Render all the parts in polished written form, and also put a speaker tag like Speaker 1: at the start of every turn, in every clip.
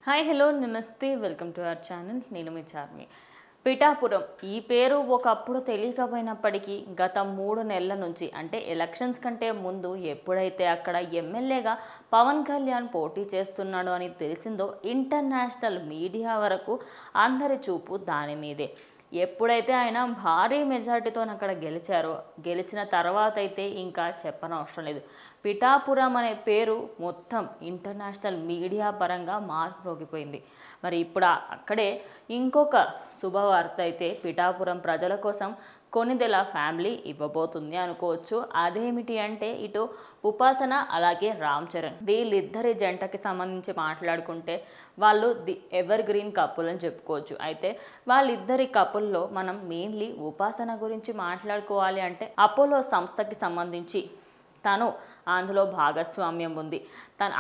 Speaker 1: Hi hello నమస్తే welcome to our channel. నేను మీ చార్మి. పిఠాపురం ఈ పేరు ఒకప్పుడు తెలియకపోయినప్పటికీ గత 3 నెలల నుంచి అంటే ఎలక్షన్స్ కంటే ముందు ఎప్పుడైతే అక్కడ ఎమ్మెల్యేగా పవన్ కళ్యాణ్ పోటీ చేస్తున్నాడు అని తెలిసిందో ఇంటర్నేషనల్ మీడియా వరకు అందరి చూపు దాని మీదే. ఎప్పుడైతే ఆయన భారీ మెజార్టీతో అక్కడ గెలిచిన తర్వాత అయితే ఇంకా చెప్పనవసరం లేదు. పిఠాపురం అనే పేరు మొత్తం ఇంటర్నేషనల్ మీడియా పరంగా మారుమోగిపోయింది. మరి ఇప్పుడు అక్కడే ఇంకొక శుభవార్త అయితే పిఠాపురం ప్రజల కోసం కొనిదెల ఫ్యామిలీ ఇవ్వబోతుంది అనుకోవచ్చు. అదేమిటి అంటే ఇటు ఉపాసన అలాగే రామ్ చరణ్ వీళ్ళిద్దరి జంటకి సంబంధించి మాట్లాడుకుంటే వాళ్ళు ది ఎవర్ గ్రీన్ కపుల్ అని చెప్పుకోవచ్చు. అయితే వాళ్ళిద్దరి కపుల్లో మనం మెయిన్లీ ఉపాసన గురించి మాట్లాడుకోవాలి అంటే అపోలో సంస్థకి సంబంధించి తను అందులో భాగస్వామ్యం ఉంది.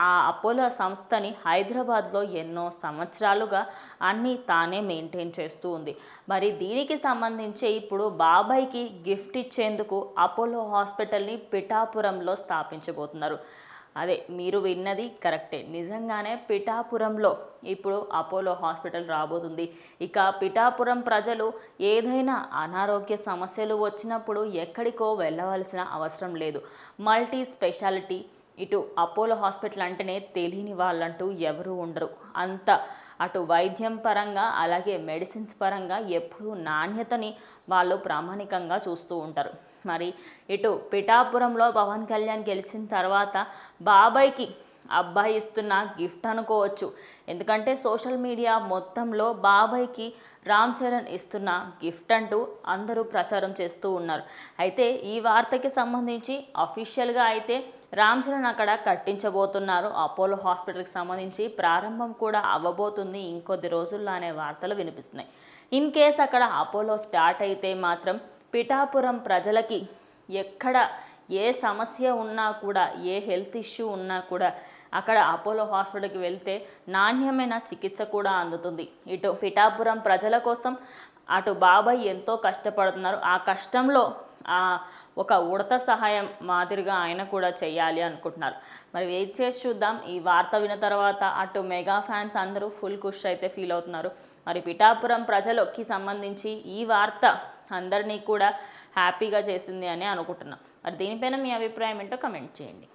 Speaker 1: ఆ అపోలో సంస్థని హైదరాబాద్లో ఎన్నో సంవత్సరాలుగా అన్నీ తానే మెయింటైన్ చేస్తూ ఉంది. మరి దీనికి సంబంధించి ఇప్పుడు బాబాయ్కి గిఫ్ట్ ఇచ్చేందుకు అపోలో హాస్పిటల్ని పిఠాపురంలో స్థాపించబోతున్నారు. అదే మీరు విన్నది కరెక్టే. నిజంగానే పిఠాపురంలో ఇప్పుడు అపోలో హాస్పిటల్ రాబోతుంది. ఇక పిఠాపురం ప్రజలు ఏదైనా అనారోగ్య సమస్యలు వచ్చినప్పుడు ఎక్కడికో వెళ్ళవలసిన అవసరం లేదు. మల్టీ స్పెషాలిటీ ఇటు అపోలో హాస్పిటల్ అంటేనే తెలియని వాళ్ళంటూ ఎవరు ఉండరు. అంత అటు వైద్యం పరంగా అలాగే మెడిసిన్స్ పరంగా ఎప్పుడూ నాణ్యతని వాళ్ళు ప్రామాణికంగా చూస్తూ ఉంటారు. మరి ఇటు పిఠాపురంలో పవన్ కళ్యాణ్ గెలిచిన తర్వాత బాబాయ్కి అబ్బాయి ఇస్తున్న గిఫ్ట్ అనుకోవచ్చు. ఎందుకంటే సోషల్ మీడియా మొత్తంలో బాబాయ్కి రామ్ చరణ్ ఇస్తున్న గిఫ్ట్ అంటూ అందరూ ప్రచారం చేస్తూ ఉన్నారు. అయితే ఈ వార్తకి సంబంధించి అఫీషియల్గా అయితే రామ్ చరణ్ అక్కడ కట్టించబోతున్నారు. అపోలో హాస్పిటల్కి సంబంధించి ప్రారంభం కూడా అవ్వబోతుంది ఇంకొద్ది రోజుల్లో అనే వార్తలు వినిపిస్తున్నాయి. ఇన్ కేస్ అక్కడ అపోలో స్టార్ట్ అయితే మాత్రం పిఠాపురం ప్రజలకి ఎక్కడ ఏ సమస్య ఉన్నా కూడా ఏ హెల్త్ ఇష్యూ ఉన్నా కూడా అక్కడ అపోలో హాస్పిటల్కి వెళ్తే నాణ్యమైన చికిత్స కూడా అందుతుంది. ఇటు పిఠాపురం ప్రజల కోసం అటు బాబాయ్ ఎంతో కష్టపడుతున్నారు. ఆ కష్టంలో ఒక ఉడత సహాయం మాదిరిగా ఆయన కూడా చేయాలి అనుకుంటున్నారు. మరి వెయిట్ చేసి చూద్దాం. ఈ వార్త విన్న తర్వాత అటు మెగా ఫ్యాన్స్ అందరూ ఫుల్ ఖుష్ అయితే ఫీల్ అవుతున్నారు. మరి పిఠాపురం ప్రజలకి సంబంధించి ఈ వార్త అందరినీ కూడా హ్యాపీగా చేసింది అని అనుకుంటున్నాం. మరి దీనిపైన మీ అభిప్రాయం ఏంటో కమెంట్ చేయండి.